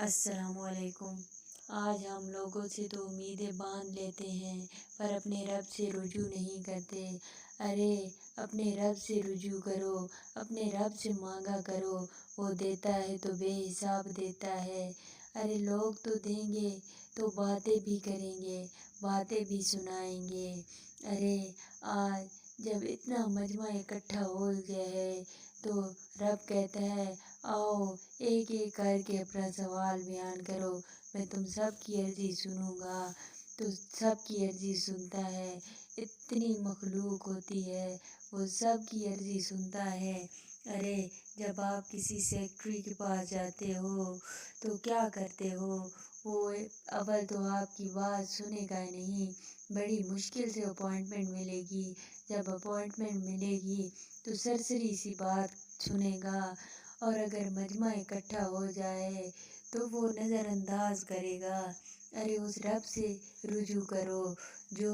السلام علیکم۔ آج ہم لوگوں سے تو امیدیں باندھ لیتے ہیں پر اپنے رب سے رجوع نہیں کرتے۔ ارے اپنے رب سے رجوع کرو، اپنے رب سے مانگا کرو، وہ دیتا ہے تو بے حساب دیتا ہے۔ ارے لوگ تو دیں گے تو باتیں بھی کریں گے، باتیں بھی سنائیں گے۔ ارے آج جب اتنا مجمع اکٹھا ہو گیا ہے تو رب کہتا ہے آؤ ایک ایک کر کے اپنا سوال بیان کرو، میں تم سب کی عرضی سنوں گا۔ تو سب کی عرضی سنتا ہے، اتنی مخلوق ہوتی ہے وہ سب کی عرضی سنتا ہے۔ ارے جب آپ کسی سیکرٹری کے پاس جاتے ہو تو کیا کرتے ہو؟ وہ اول تو آپ کی بات سنے گا نہیں، بڑی مشکل سے اپوائنٹمنٹ ملے گی۔ جب اپوائنٹمنٹ ملے گی تو سرسری سی بات سنے گا، اور اگر مجمع اکٹھا ہو جائے تو وہ نظر انداز کرے گا۔ ارے اس رب سے رجوع کرو جو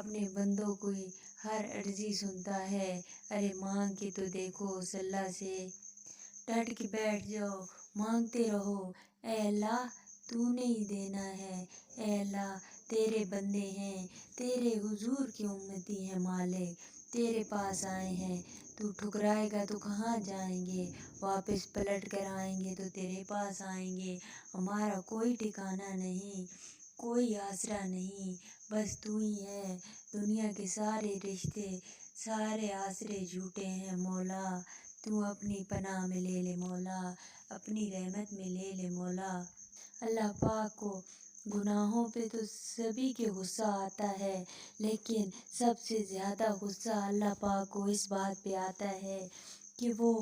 اپنے بندوں کی ہر عرضی سنتا ہے۔ ارے مانگ کے تو دیکھو اس اللہ سے، ڈٹ کے بیٹھ جاؤ، مانگتے رہو۔ اے اللہ تو نے ہی دینا ہے، اے اللہ تیرے بندے ہیں، تیرے حضور کی امتی ہیں مالک، تیرے پاس آئے ہیں، تو ٹھکرائے گا تو کہاں جائیں گے؟ واپس پلٹ کر آئیں گے تو تیرے پاس آئیں گے۔ ہمارا کوئی ٹھکانہ نہیں، کوئی آسرا نہیں، بس تو ہی ہے۔ دنیا کے سارے رشتے، سارے آسرے جھوٹے ہیں مولا، تو اپنی پناہ میں لے لے مولا، اپنی رحمت میں لے لے مولا۔ اللہ پاک کو گناہوں پہ تو سبھی کے غصہ آتا ہے، لیکن سب سے زیادہ غصہ اللہ پاک کو اس بات پہ آتا ہے کہ وہ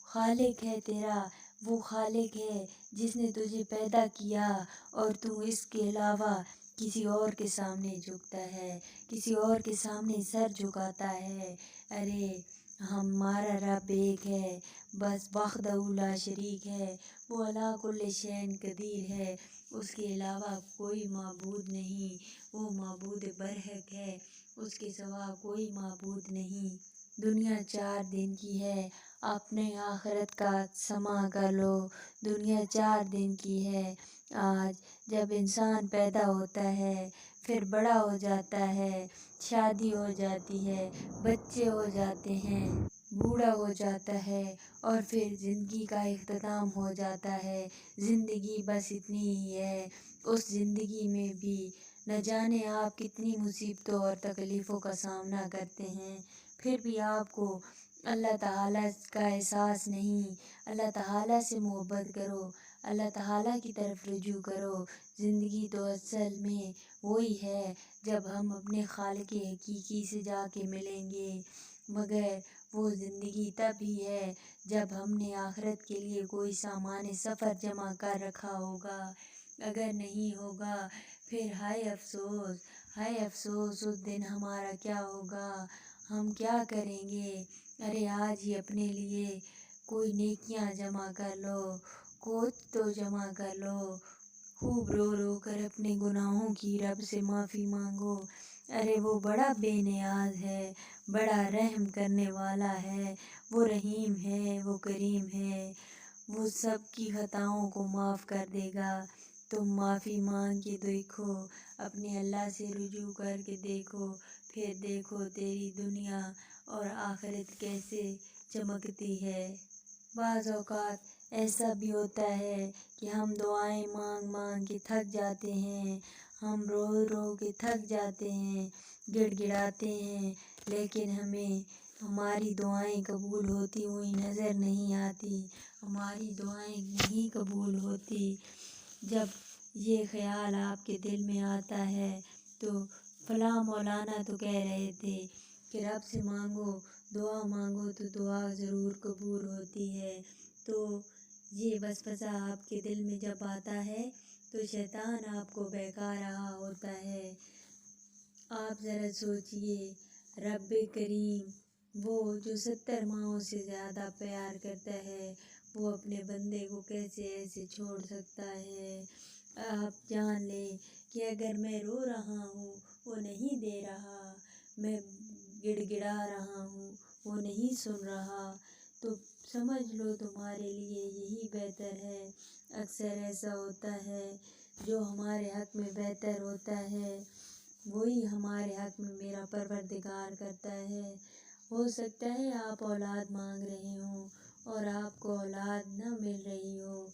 خالق ہے تیرا، وہ خالق ہے جس نے تجھے پیدا کیا اور تو اس کے علاوہ کسی اور کے سامنے جھکتا ہے، کسی اور کے سامنے سر جھکاتا ہے۔ ارے ہمارا رب ایک ہے، بس وحدہ لا شریک ہے، وہ علی کل شیء قدیر ہے، اس کے علاوہ کوئی معبود نہیں، وہ معبود برحق ہے، اس کے سوا کوئی معبود نہیں۔ دنیا 4 دن کی ہے، اپنے آخرت کا سما کر لو، دنیا 4 دن کی ہے۔ آج جب انسان پیدا ہوتا ہے، پھر بڑا ہو جاتا ہے، شادی ہو جاتی ہے، بچے ہو جاتے ہیں، بوڑھا ہو جاتا ہے، اور پھر زندگی کا اختتام ہو جاتا ہے۔ زندگی بس اتنی ہی ہے، اس زندگی میں بھی نہ جانے آپ کتنی مصیبتوں اور تکلیفوں کا سامنا کرتے ہیں، پھر بھی آپ کو اللہ تعالیٰ کا احساس نہیں۔ اللہ تعالیٰ سے محبت کرو، اللہ تعالیٰ کی طرف رجوع کرو۔ زندگی تو اصل میں وہی ہے جب ہم اپنے خالق حقیقی سے جا کے ملیں گے، مگر وہ زندگی تب ہی ہے جب ہم نے آخرت کے لیے کوئی سامان سفر جمع کر رکھا ہوگا۔ اگر نہیں ہوگا پھر ہائے افسوس، ہائے افسوس، اس دن ہمارا کیا ہوگا، ہم کیا کریں گے؟ ارے آج ہی اپنے لیے کوئی نیکیاں جمع کر لو، کچھ تو جمع کر لو، خوب رو رو کر اپنے گناہوں کی رب سے معافی مانگو۔ ارے وہ بڑا بے نیاز ہے، بڑا رحم کرنے والا ہے، وہ رحیم ہے، وہ کریم ہے، وہ سب کی خطاؤں کو معاف کر دے گا۔ تم معافی مانگ کے دیکھو، اپنے اللہ سے رجوع کر کے دیکھو، پھر دیکھو تیری دنیا اور آخرت کیسے چمکتی ہے۔ بعض اوقات ایسا بھی ہوتا ہے کہ ہم دعائیں مانگ مانگ کے تھک جاتے ہیں، ہم رو رو کے تھک جاتے ہیں، گڑ گڑاتے ہیں، لیکن ہمیں ہماری دعائیں قبول ہوتی ہوئی نظر نہیں آتی، ہماری دعائیں نہیں قبول ہوتی۔ جب یہ خیال آپ کے دل میں آتا ہے تو فلاں مولانا تو کہہ رہے تھے کہ رب سے مانگو، دعا مانگو تو دعا ضرور قبول ہوتی ہے، تو یہ وسوسہ آپ کے دل میں جب آتا ہے تو شیطان آپ کو بہکا رہا ہوتا ہے۔ آپ ذرا سوچئے، رب کریم وہ جو 70 ماؤں سے زیادہ پیار کرتا ہے، وہ اپنے بندے کو کیسے ایسے چھوڑ سکتا ہے؟ آپ جان لیں کہ اگر میں رو رہا ہوں وہ نہیں دے رہا، میں گڑ گڑا رہا ہوں وہ نہیں سن رہا، تو سمجھ لو تمہارے لیے یہی بہتر ہے۔ اکثر ایسا ہوتا ہے جو ہمارے حق میں بہتر ہوتا ہے وہی ہمارے حق میں میرا پروردگار کرتا ہے۔ ہو سکتا ہے آپ اولاد مانگ رہے ہوں اور آپ کو اولاد نہ مل رہی ہو،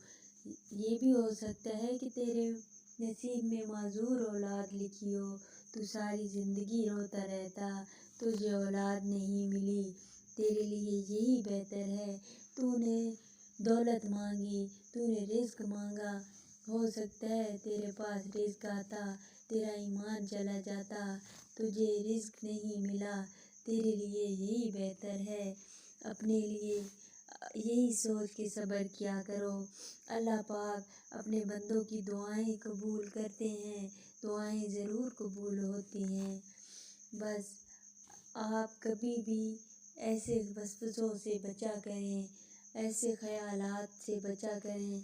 یہ بھی ہو سکتا ہے کہ تیرے نصیب میں معذور اولاد لکھی ہو، تو ساری زندگی روتا رہتا تجھے اولاد نہیں ملی۔ تیرے لیے یہی بہتر ہے، تو نے دولت مانگی، تو نے رزق مانگا، ہو سکتا ہے تیرے پاس رزق آتا، تیرا ایمان چلا جاتا، تجھے رزق نہیں ملا۔ تیرے لیے یہی بہتر ہے، اپنے لیے یہی سوچ کے صبر کیا کرو۔ اللہ پاک اپنے بندوں کی دعائیں قبول کرتے ہیں، دعائیں ضرور قبول ہوتی ہیں۔ بس آپ کبھی بھی ایسے وسوسوں سے بچا کریں، ایسے خیالات سے بچا کریں۔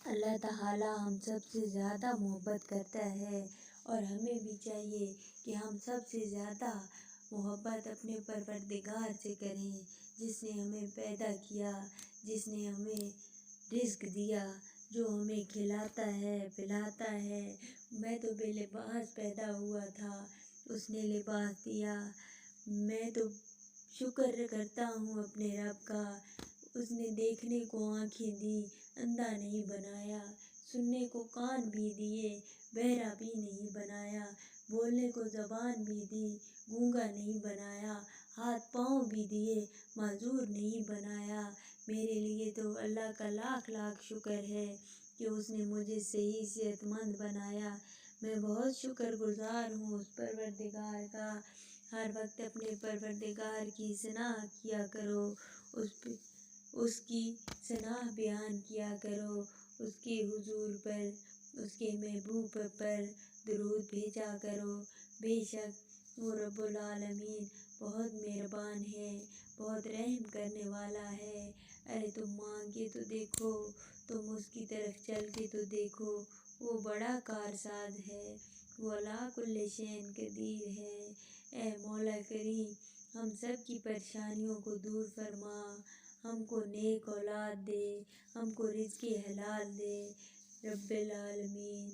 اللہ تعالیٰ ہم سب سے زیادہ محبت کرتا ہے اور ہمیں بھی چاہیے کہ ہم سب سے زیادہ محبت اپنے پروردگار سے کریں، جس نے ہمیں پیدا کیا، جس نے ہمیں رزق دیا، جو ہمیں کھلاتا ہے پلاتا ہے۔ میں تو بے لباس پیدا ہوا تھا، اس نے لباس دیا۔ میں تو شکر کرتا ہوں اپنے رب کا، اس نے دیکھنے کو آنکھیں دی، اندھا نہیں بنایا، سننے کو کان بھی دیے، بہرا بھی نہیں بنایا، بولنے کو زبان بھی دی، گونگا نہیں بنایا، ہاتھ پاؤں بھی دیے، معذور نہیں بنایا۔ میرے لیے تو اللہ کا لاکھ لاکھ شکر ہے کہ اس نے مجھے صحیح صحت مند بنایا۔ میں بہت شکر گزار ہوں اس پروردگار کا۔ ہر وقت اپنے پروردگار کی ثنا کیا کرو، اس کی ثنا بیان کیا کرو، اس کے حضور پر، اس کے محبوب پر درود بھیجا کرو۔ بے شک وہ رب العالمین بہت مہربان ہے، بہت رحم کرنے والا ہے۔ ارے تم مانگ کے تو دیکھو، تم اس کی طرف چل کے تو دیکھو، وہ بڑا کارساز ہے، وہ علی کل شیء قدیر ہے۔ اے مولا کریم، ہم سب کی پریشانیوں کو دور فرما، ہم کو نیک اولاد دے، ہم کو رزق حلال دے، رب العالمین۔